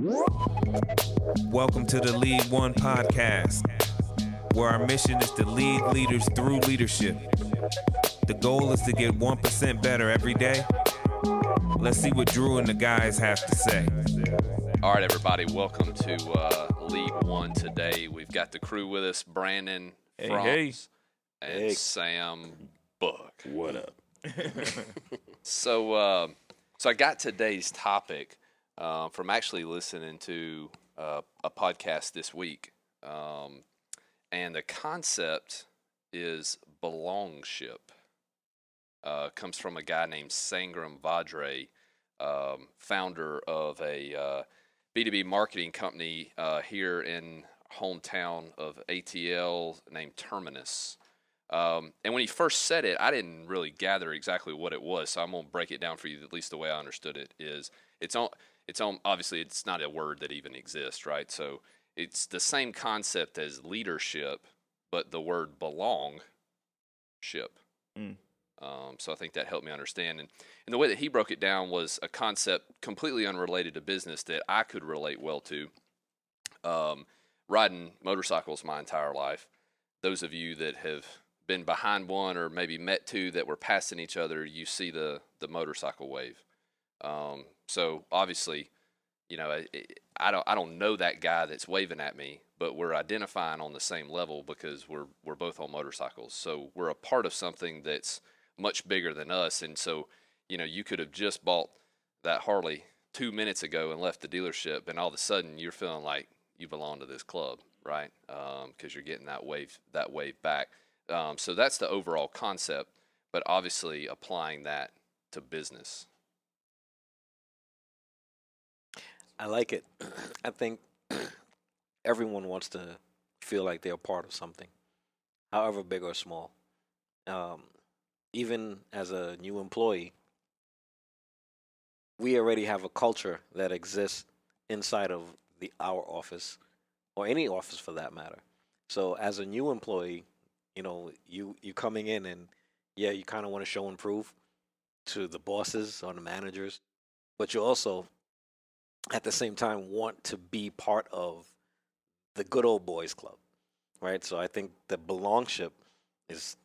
Welcome to the Lead One podcast, where our mission is to lead leaders through leadership. The goal is to get 1% better every day. Let's see what Drew and the guys have to say. All right, everybody, welcome to Lead One today. We've got the crew with us, Brandon, Franz, and Sam Buck. What up? So I got today's topic from actually listening to a podcast this week, and the concept is belongship. Comes from a guy named Sangram Vajre, founder of a B2B marketing company here in hometown of ATL named Terminus. And when he first said it, I didn't really gather exactly what it was, so I'm going to break it down for you, at least the way I understood it is. It's on. Obviously, it's not a word that even exists, right? So it's the same concept as leadership, but the word belong ship. So I think that helped me understand. And the way that he broke it down was a concept completely unrelated to business that I could relate well to. Riding motorcycles my entire life. Those of you that have been behind one or maybe met two that were passing each other, you see the motorcycle wave. So obviously, you know, I don't know that guy that's waving at me, but we're identifying on the same level because we're both on motorcycles. So we're a part of something that's much bigger than us. And so, you know, you could have just bought that Harley 2 minutes ago and left the dealership, and all of a sudden you're feeling like you belong to this club, right? Because you're getting that wave back. So that's the overall concept, but obviously applying that to business. I like it. I think everyone wants to feel like they're a part of something, however big or small. Even as a new employee, we already have a culture that exists inside of our office, or any office for that matter. So as a new employee, you know, you coming in and you kind of want to show and prove to the bosses or the managers, but you also at the same time want to be part of the good old boys club, right? So I think the belongship is,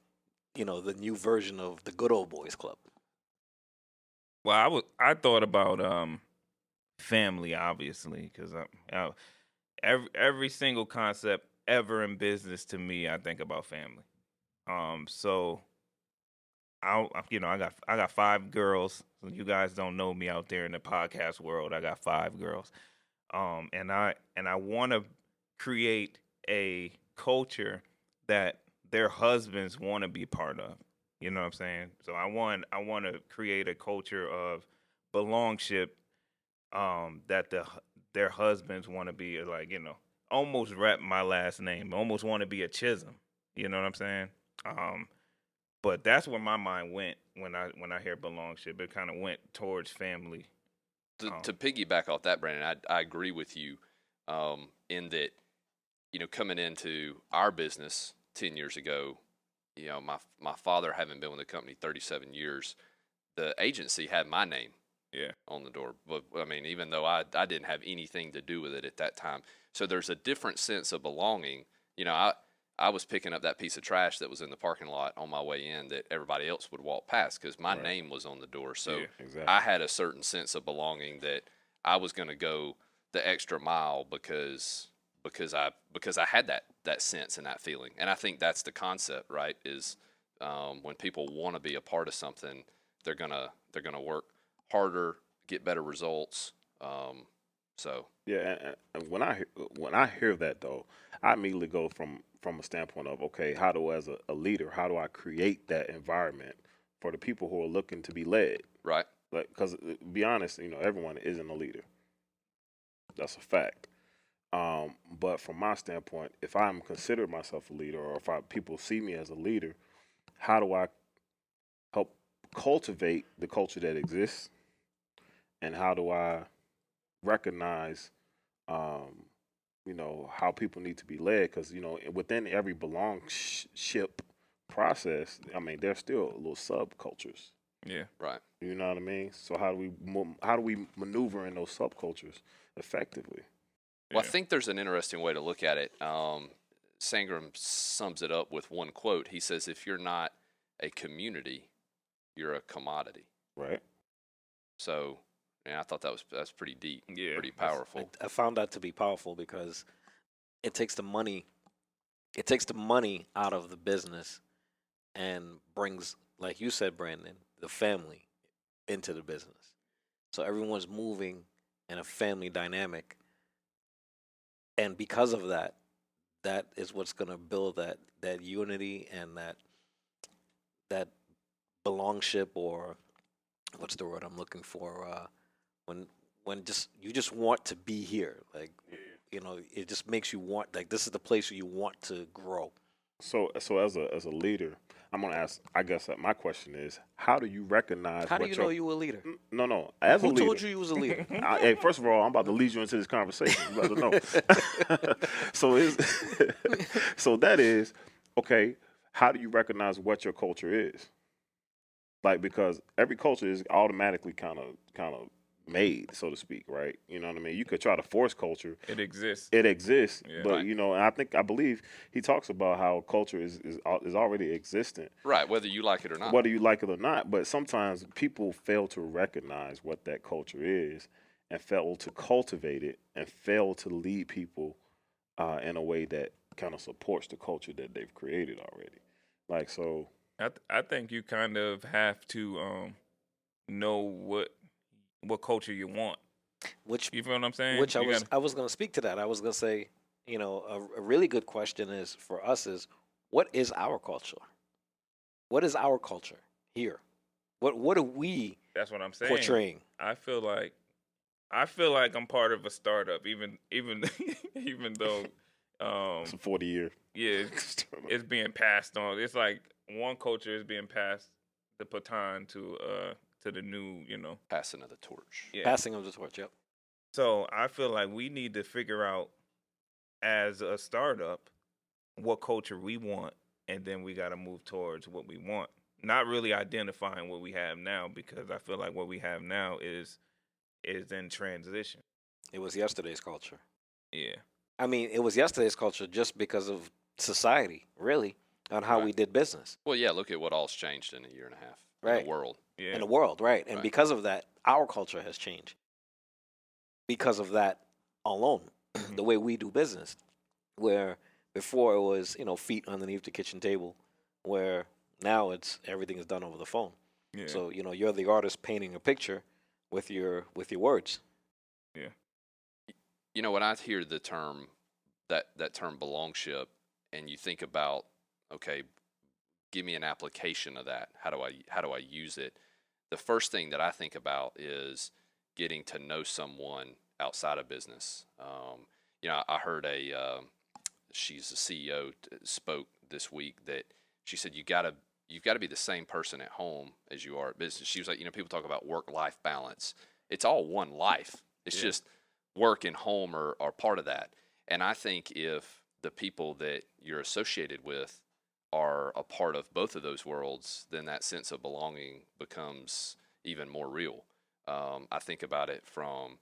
you know, the new version of the good old boys club. Well, I thought about family, obviously, because every single concept ever in business to me, I think about family. So I got 5 girls. So you guys don't know me out there in the podcast world. I got 5 girls, and I want to create a culture that their husbands want to be part of. You know what I'm saying? So I want to create a culture of belongship, that their husbands want to be like, you know, almost rep my last name, almost want to be a Chisholm. You know what I'm saying? But that's where my mind went when I hear belongship. It kind of went towards family. To piggyback off that, Brandon, I agree with you in that, you know, coming into our business 10 years ago, you know, my father having been with the company 37 years, the agency had my name on the door. But I mean, even though I didn't have anything to do with it at that time. So there's a different sense of belonging. You know, I was picking up that piece of trash that was in the parking lot on my way in that everybody else would walk past because my name was on the door. So I had a certain sense of belonging that I was going to go the extra mile because I had that sense and that feeling. And I think that's the concept, right? Is when people want to be a part of something, they're gonna work harder, get better results. And when I hear that though, I immediately go from a standpoint of, okay, how do, as a leader, how do I create that environment for the people who are looking to be led? Right. Like, because be honest, you know, everyone isn't a leader. That's a fact. But from my standpoint, if I'm considered myself a leader, or if people see me as a leader, how do I help cultivate the culture that exists? And how do I recognize, you know, how people need to be led? Because, you know, within every belongship process, I mean, there's still little subcultures. Yeah. Right. You know what I mean? So how do we maneuver in those subcultures effectively. Well, I think there's an interesting way to look at it. Sangram sums it up with one quote. He says, if you're not a community, you're a commodity. Right. So, I thought that's pretty deep, Yeah, pretty powerful. I found that to be powerful because it takes the money out of the business and brings, like you said, Brandon, the family into the business. So everyone's moving in a family dynamic. And because of that, that is what's going to build that unity and that belongship, or what's the word I'm looking for? When you just want to be here, like it just makes you want, like, this is the place where you want to grow. So as a leader, I'm gonna ask. I guess that my question is, how do you recognize? How do you know you a leader? No. As a Who leader, told you was a leader? hey, first of all, I'm about to lead you into this conversation. You about to know. So that is okay. How do you recognize what your culture is? Like, because every culture is automatically kind of made, so to speak, right? You know what I mean? You could try to force culture. It exists. It exists, Yeah. but Right. and I believe he talks about how culture is already existent, Right, whether you like it or not. whether you like it or not. But sometimes people fail to recognize what that culture is, and fail to cultivate it, and fail to lead people in a way that kind of supports the culture that they've created already. Like, so. I think you kind of have to know what culture you want. Which You feel what I'm saying? Which You I was going to speak to that. I was going to say, a really good question is for us is, what is our culture? What is our culture here? What are we That's what I'm saying. portraying? I feel like I'm part of a startup, even even though It's a 40-year. yeah, it's being passed on. It's like one culture is being passed the baton to the new, Passing of the torch. yeah. Passing of the torch. Yep. So I feel like we need to figure out as a startup what culture we want, and then we got to move towards what we want. Not really identifying what we have now, because I feel like what we have now is in transition. It was yesterday's culture. Yeah. I mean, it was yesterday's culture just because of society, really, on how Right. we did business. Well, yeah, look at what all's changed in a year and a half in Right. the world. Yeah. in the world, right? And Right. because of that, our culture has changed. Because of that alone, the way we do business, where before it was, feet underneath the kitchen table, where now it's everything is done over the phone. Yeah. So, you're the artist painting a picture with your words. Yeah. When I hear the term, that term belongship, and you think about, okay, give me an application of that. How do I use it? The first thing that I think about is getting to know someone outside of business. I heard she's the CEO spoke this week that she said you've got to be the same person at home as you are at business. She was like, people talk about work-life balance. It's all one life. It's just work and home are part of that. And I think if the people that you're associated with are a part of both of those worlds, then that sense of belonging becomes even more real. I think about it from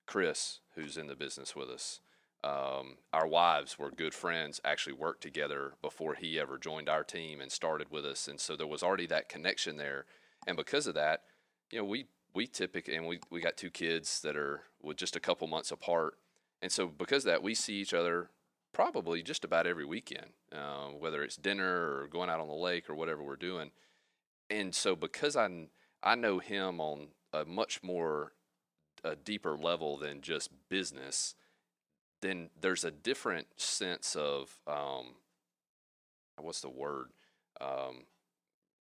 Chris, who's in the business with us. Our wives were good friends, actually worked together before he ever joined our team and started with us. And so there was already that connection there. And because of that, we typically, and we got 2 kids that are with just a couple months apart. And so because of that, we see each other probably just about every weekend, whether it's dinner or going out on the lake or whatever we're doing. And so because I know him on a much more a deeper level than just business, then there's a different sense of what's the word?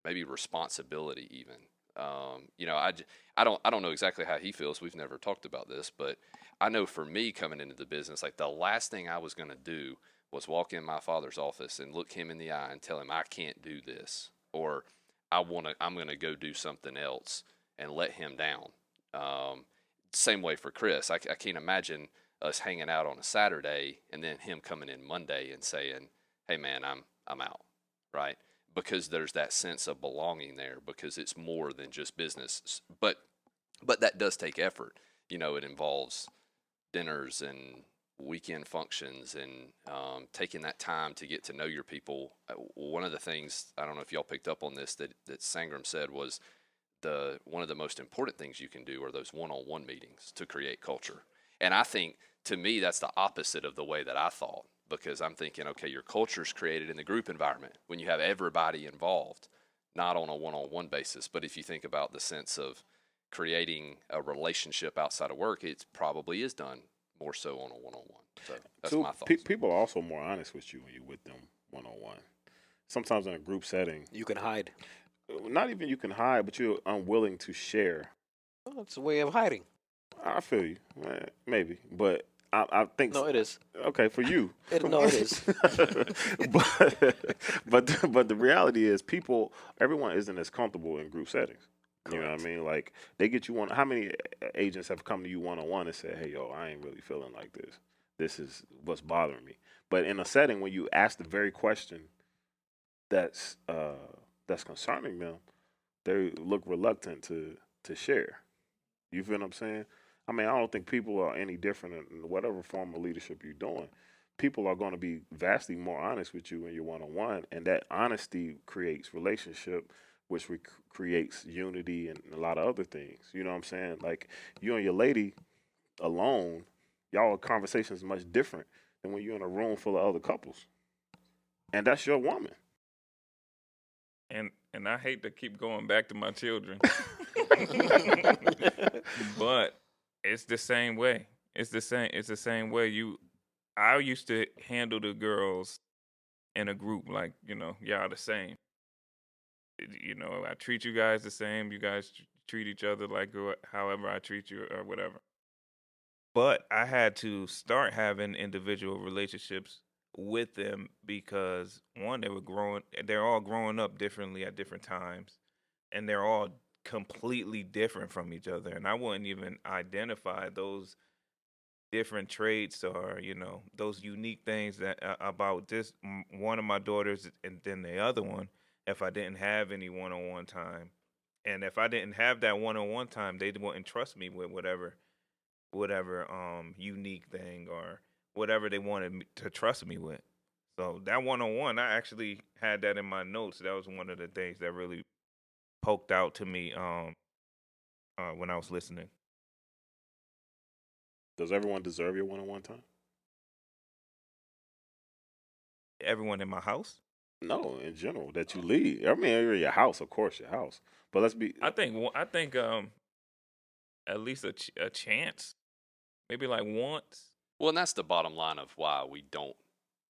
Maybe responsibility even. I don't know exactly how he feels. We've never talked about this, but I know for me coming into the business, like the last thing I was going to do was walk in my father's office and look him in the eye and tell him I can't do this, or I'm going to go do something else and let him down. Same way for Chris. I can't imagine us hanging out on a Saturday and then him coming in Monday and saying, "Hey man, I'm out," right? Because there's that sense of belonging there, because it's more than just business. But that does take effort. it involves dinners and weekend functions and taking that time to get to know your people. One of the things, I don't know if y'all picked up on this, that Sangram said was one of the most important things you can do are those one-on-one meetings to create culture. And I think, to me, that's the opposite of the way that I thought, because I'm thinking, okay, your culture is created in the group environment when you have everybody involved, not on a one-on-one basis. But if you think about the sense of creating a relationship outside of work, it probably is done more so on a one-on-one. So that's my thoughts. People are also more honest with you when you're with them one-on-one. Sometimes in a group setting, You can hide. not even you can hide, but you're unwilling to share. Well, it's a way of hiding. I feel you, maybe, but I think No, it is. okay for you. It is. but the reality is, everyone isn't as comfortable in group settings. You know what I mean? Like, they get you one. How many agents have come to you one-on-one and said, "Hey, yo, I ain't really feeling like this. This is what's bothering me." But in a setting when you ask the very question that's concerning them, they look reluctant to share. You feel what I'm saying? I mean, I don't think people are any different in whatever form of leadership you're doing. People are going to be vastly more honest with you when you're one-on-one, and that honesty creates relationship, which creates unity and a lot of other things. You know what I'm saying? Like, you and your lady alone, y'all conversation is much different than when you're in a room full of other couples. And that's your woman. And I hate to keep going back to my children, but it's the same way. It's the same way. I used to handle the girls in a group like, y'all the same. I treat you guys the same. You guys treat each other like however I treat you or whatever. But I had to start having individual relationships with them because, one, they're all growing up differently at different times, and they're all completely different from each other. And I wouldn't even identify those different traits or, those unique things that about this one of my daughters and then the other one if I didn't have any one-on-one time. And if I didn't have that one-on-one time, they wouldn't trust me with whatever unique thing or whatever they wanted to trust me with. So that one-on-one, I actually had that in my notes. That was one of the things that really poked out to me when I was listening. Does everyone deserve your one-on-one time? Everyone in my house? No, in general, that you lead. I mean, you're your house, of course, your house. But let's be. I think at least a chance, maybe like once. Well, and that's the bottom line of why we don't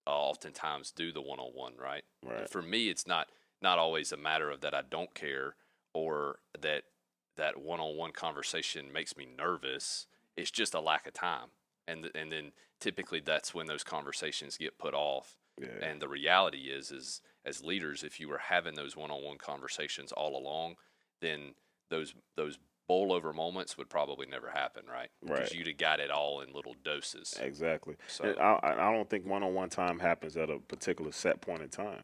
oftentimes do the one-on-one, right? Right. For me, it's not always a matter of that I don't care or that one-on-one conversation makes me nervous. It's just a lack of time, and then typically that's when those conversations get put off. Yeah. And the reality is as leaders, if you were having those one-on-one conversations all along, then those bowl over moments would probably never happen, right? Right. Because you'd have got it all in little doses. Exactly. So And I don't think one-on-one time happens at a particular set point in time.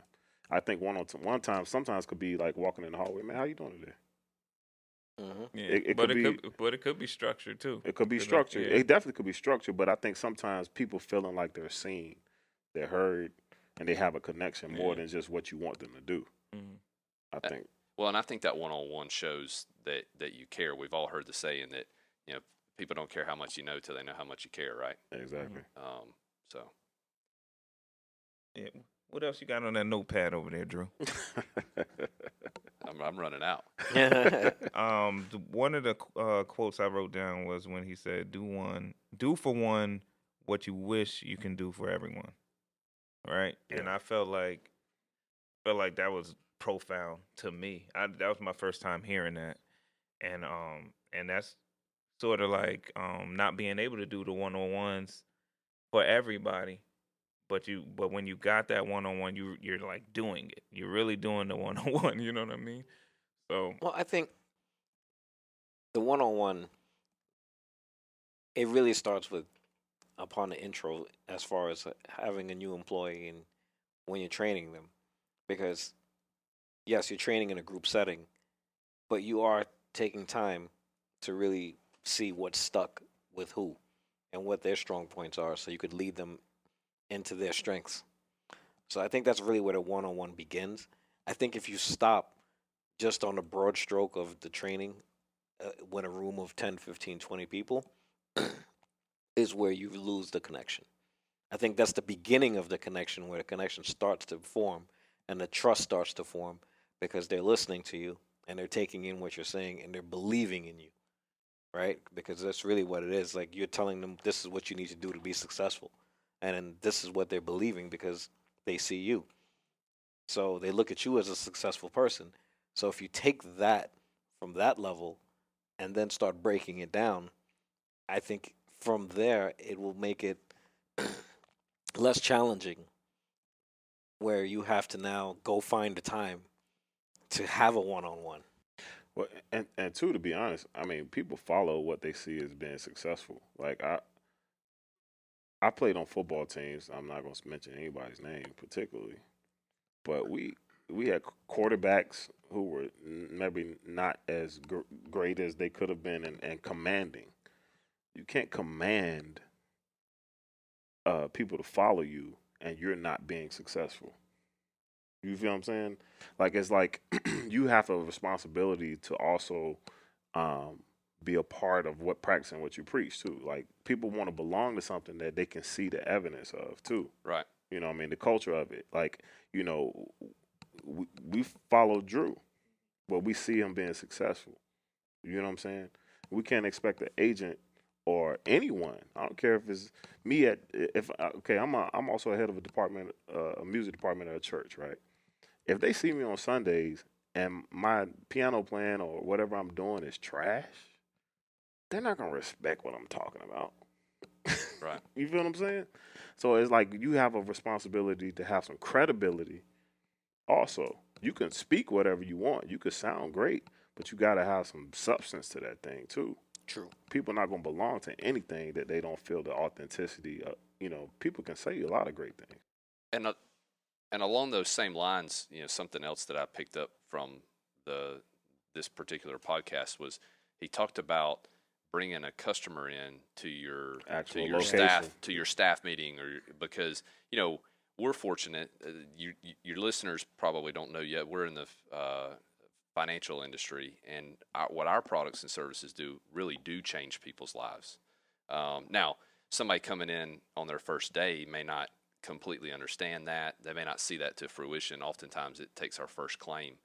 I think one time sometimes could be like walking in the hallway. Man, how you doing today? Mm-hmm. Yeah, but it could be structured too. It could be structured. Yeah. It definitely could be structured, but I think sometimes people feeling like they're seen, they're heard, and they have a connection more than just what you want them to do. Mm-hmm. I think. Well, and I think that one-on-one shows that you care. We've all heard the saying that people don't care how much you know till they know how much you care, right? Exactly. So. Yeah. What else you got on that notepad over there, Drew? I'm running out. One of the quotes I wrote down was when he said, "Do for one what you wish you can do for everyone." Right, Yeah. and I felt like that was profound to me. That was my first time hearing that, and that's sort of like not being able to do the one-on-ones for everybody. But when you got that one-on-one, you're like doing it. You're really doing the one-on-one. You know what I mean? So Well, I think the one-on-one, it really starts with upon the intro as far as having a new employee and when you're training them. Because, yes, you're training in a group setting, but you are taking time to really see what's stuck with who and what their strong points are, so you could lead them into their strengths. So I think that's really where the one-on-one begins. I think if you stop just on the broad stroke of the training, when a room of 10, 15, 20 people, is where you lose the connection. I think that's the beginning of the connection, where the connection starts to form and the trust starts to form, because they're listening to you and they're taking in what you're saying and they're believing in you, right? Because that's really what it is. Like, you're telling them this is what you need to do to be successful. And then this is what they're believing because they see you. So they look at you as a successful person. So if you take that from that level and then start breaking it down, I think from there it will make it less challenging, where you have to now go find the time to have a one-on-one. Well, and two, to be honest, I mean, people follow what they see as being successful. Like I played on football teams. I'm not going to mention anybody's name particularly, but we had quarterbacks who were maybe not as great as they could have been, and commanding. You can't command people to follow you and you're not being successful. You feel what I'm saying? Like, it's like you have a responsibility to also be a part of practicing what you preach too. Like, people want to belong to something that they can see the evidence of too. Right. You know what I mean? The culture of it. Like, you know, we follow Drew, but we see him being successful. You know what I'm saying? We can't expect an agent or anyone. I don't care if it's me I'm also head of a music department at a church, right? If they see me on Sundays and my piano playing or whatever I'm doing is trash, they're not gonna respect what I'm talking about. Right. You feel what I'm saying? So it's like you have a responsibility to have some credibility. Also, you can speak whatever you want. You could sound great, but you got to have some substance to that thing too. True. People are not going to belong to anything that they don't feel the authenticity of. You know, people can say a lot of great things. And along those same lines, something else that I picked up from this particular podcast was he talked about bringing a customer in to your staff meeting, or because we're fortunate. Your listeners probably don't know yet. We're in the financial industry, and what our products and services really do change people's lives. Now, somebody coming in on their first day may not completely understand that. They may not see that to fruition. Oftentimes, it takes our first claim.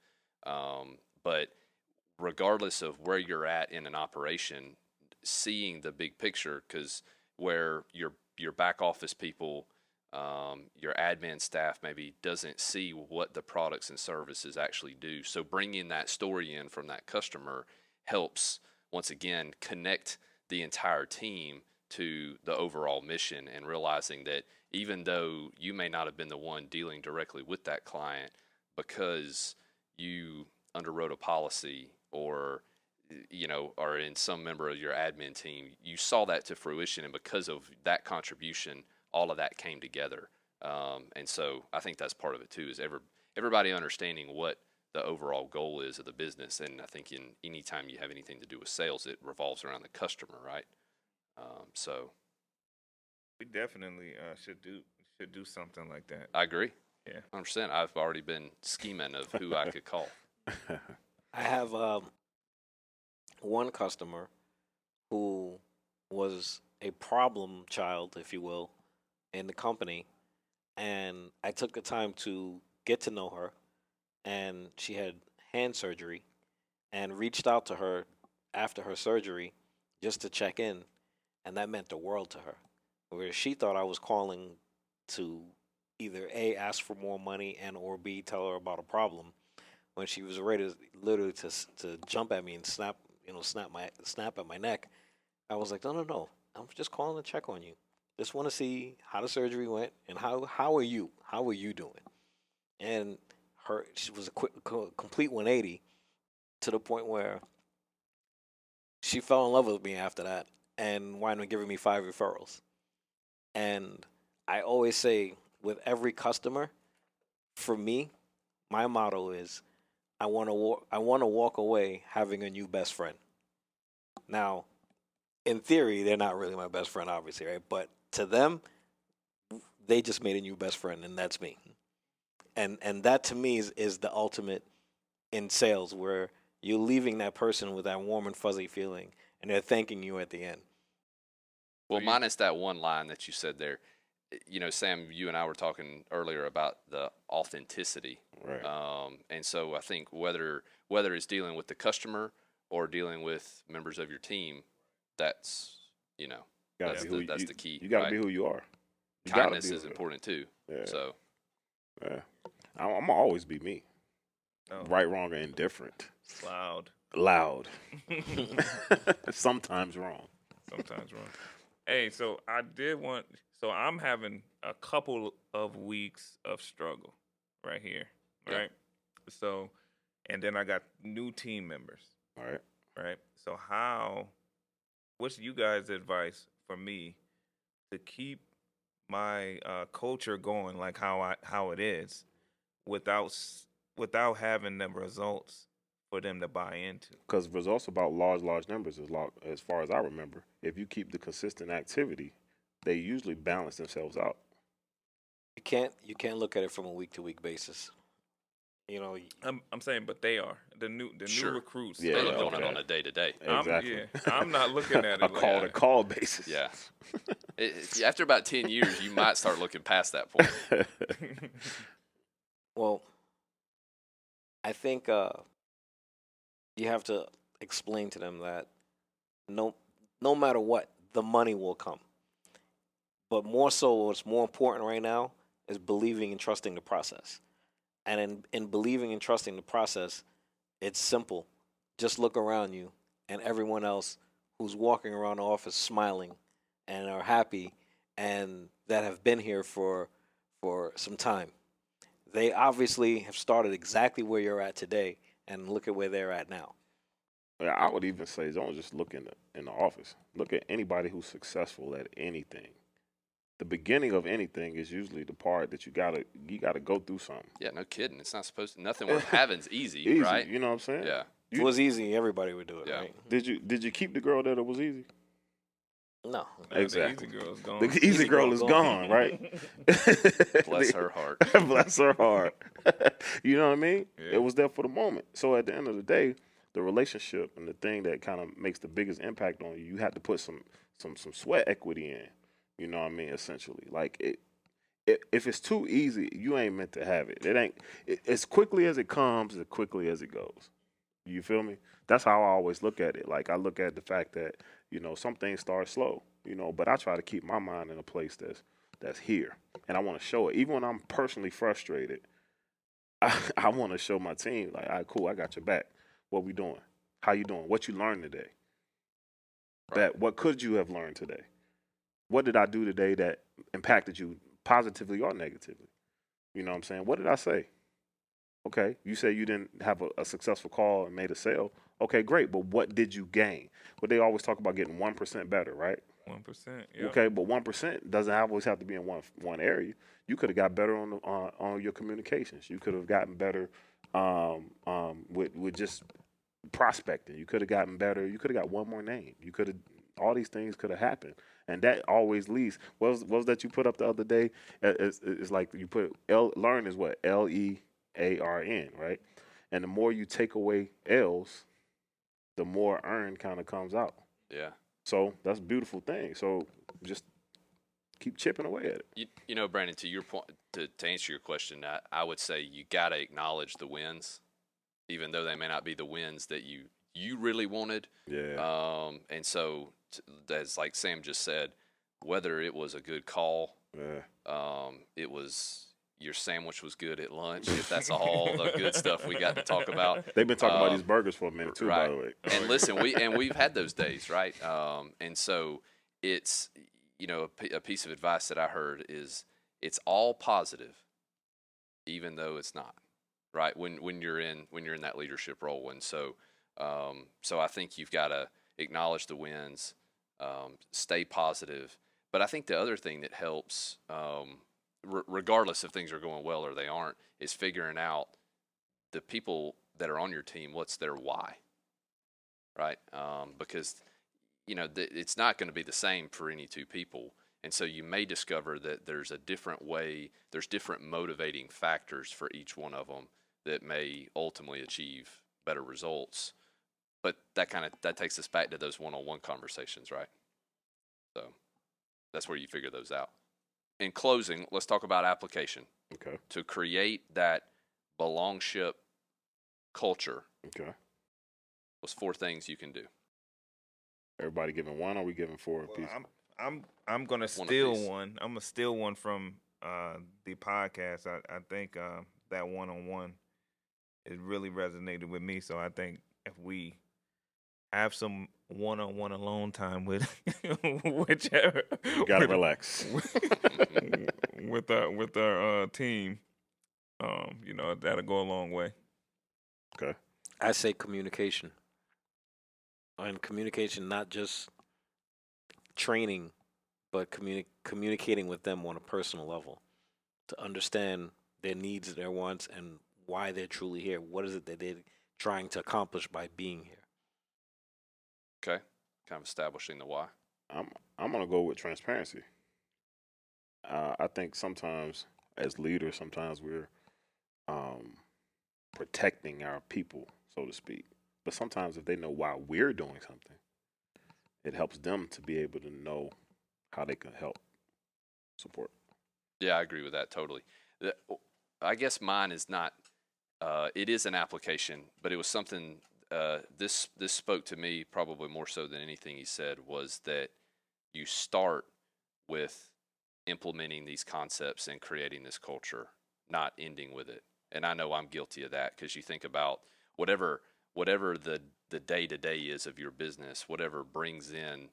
But regardless of where you're at in an operation, seeing the big picture, because where your back office people, your admin staff maybe doesn't see what the products and services actually do. So bringing that story in from that customer helps, once again, connect the entire team to the overall mission, and realizing that even though you may not have been the one dealing directly with that client, because you underwrote a policy or or in some member of your admin team, you saw that to fruition, and because of that contribution, all of that came together. And so I think that's part of it too, is everybody understanding what the overall goal is of the business. And I think in any time you have anything to do with sales, it revolves around the customer, right? So we definitely should do something like that. I agree. Yeah, 100%. I've already been scheming of who I could call. I have one customer who was a problem child, if you will, in the company, and I took the time to get to know her, and she had hand surgery, and reached out to her after her surgery just to check in, and that meant the world to her. Where she thought I was calling to either A, ask for more money, and or B, tell her about a problem, when she was ready to literally to jump at me and snap at my neck. I was like, no, I'm just calling to check on you. Just want to see how the surgery went and how are you? How are you doing? And she was a complete 180, to the point where she fell in love with me after that and wound up giving me 5 referrals. And I always say, with every customer, for me, my motto is, I want to walk away having a new best friend. Now, in theory, they're not really my best friend, obviously, right? But to them, they just made a new best friend, and that's me. And that to me is the ultimate in sales, where you're leaving that person with that warm and fuzzy feeling, and they're thanking you at the end. Well, minus that one line that you said there, Sam, you and I were talking earlier about the authenticity. Right. And so I think whether it's dealing with the customer or dealing with members of your team, that's that's the key. You got to right? be who you are. Kindness is important too. Yeah. So yeah, I'm gonna always be me. Oh. Right, wrong, or indifferent. Loud. Sometimes wrong. Sometimes wrong. Hey, so I'm having a couple of weeks of struggle right here, right? Yeah. So, and then I got new team members. All right. Right. So what's you guys' advice for me to keep my culture going like how it is without having the results for them to buy into? Because results about large numbers, as far as I remember, if you keep the consistent activity, they usually balance themselves out. You can't look at it from a week to week basis. I'm saying, but they are the new recruits. They look on it on a day to day. Exactly. I'm not looking at it a call to call basis. Yeah. After about 10 years, you might start looking past that point. Well, I think you have to explain to them that no matter what, the money will come. But more so, what's more important right now is believing and trusting the process. And in believing and trusting the process, it's simple. Just look around you, and everyone else who's walking around the office smiling and are happy and that have been here for some time. They obviously have started exactly where you're at today, and look at where they're at now. Yeah, I would even say don't just look in the office. Look at anybody who's successful at anything. The beginning of anything is usually the part that you gotta go through something. Yeah, no kidding. It's not supposed to. Nothing worth having's easy, right? You know what I'm saying? Yeah. If it was easy, everybody would do it, Yeah. right? Did you keep the girl that it was easy? No. Exactly. The easy girl is gone. The easy girl is gone, right? Bless her heart. Bless her heart. You know what I mean? Yeah. It was there for the moment. So at the end of the day, the relationship and the thing that kind of makes the biggest impact on you, you have to put some sweat equity in. You know what I mean? Essentially, like if it's too easy, you ain't meant to have it. It ain't as quickly as it comes, as quickly as it goes. You feel me? That's how I always look at it. Like I look at the fact that some things start slow. But I try to keep my mind in a place that's here, and I want to show it. Even when I'm personally frustrated, I want to show my team like, all right, cool, I got your back. What we doing? How you doing? What you learned today? Right. What could you have learned today? What did I do today that impacted you positively or negatively? You know what I'm saying? What did I say? Okay, you say you didn't have a successful call and made a sale. Okay, great, but what did you gain? But they always talk about getting 1% better, right? 1%. Yeah. Okay, but 1% doesn't always have to be in one area. You could have got better on your communications. You could have gotten better with just prospecting. You could have gotten better. You could have got one more name. You could have. All these things could have happened, and that always leads. What was that you put up the other day? It's like you put learn is what LEARN, right? And the more you take away L's, the more earn kind of comes out. Yeah. So that's a beautiful thing. So just keep chipping away at it. Brandon, to your point, to answer your question, I would say you got to acknowledge the wins, even though they may not be the wins that you really wanted. Yeah. And so, as like Sam just said, whether it was a good call, it was your sandwich was good at lunch, if that's all the good stuff we got to talk about. They've been talking about these burgers for a minute too, right. by the way. And listen, we've had those days, right? And so it's a piece of advice that I heard is it's all positive, even though it's not, right? When you're in that leadership role, and so I think you've got to acknowledge the wins, stay positive. But I think the other thing that helps, regardless if things are going well or they aren't, is figuring out the people that are on your team, what's their why, right? Because it's not going to be the same for any two people. And so you may discover that there's a different way, there's different motivating factors for each one of them that may ultimately achieve better results. But that takes us back to those one-on-one conversations, right? So that's where you figure those out. In closing, let's talk about application. Okay. To create that belongship culture. Okay. Those 4 things you can do. Everybody giving one, or are we giving 4 apiece? I'm gonna steal one. I'm gonna steal one from the podcast. I think that one-on-one it really resonated with me. So I think if we have some one-on-one alone time with whichever, You gotta relax. with our team, that'll go a long way. Okay. I say communication. And communication, not just training, but communicating with them on a personal level to understand their needs, their wants, and why they're truly here. What is it that they're trying to accomplish by being here? Okay. Kind of establishing the why. I'm gonna go with transparency. I think sometimes as leaders, sometimes we're protecting our people, so to speak. But sometimes if they know why we're doing something, it helps them to be able to know how they can help support. Yeah, I agree with that totally. I guess mine is not. It is an application, but it was something. This spoke to me probably more so than anything he said, was that you start with implementing these concepts and creating this culture, not ending with it. And I know I'm guilty of that, because you think about whatever the day-to-day is of your business, whatever brings in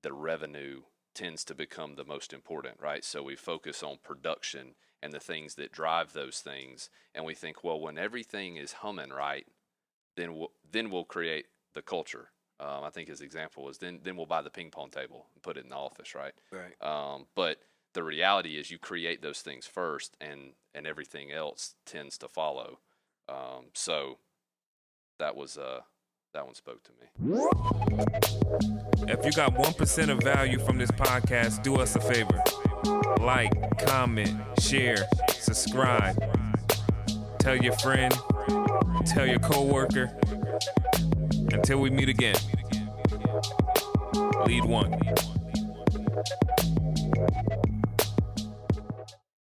the revenue tends to become the most important, right? So we focus on production and the things that drive those things, and we think, well, when everything is humming right, then we'll create the culture. I think his example was then we'll buy the ping pong table and put it in the office, right? Right. But the reality is you create those things first, and everything else tends to follow. So that one spoke to me. If you got 1% of value from this podcast, do us a favor. Like, comment, share, subscribe. Tell your friend, tell your coworker. Until we meet again. Lead one.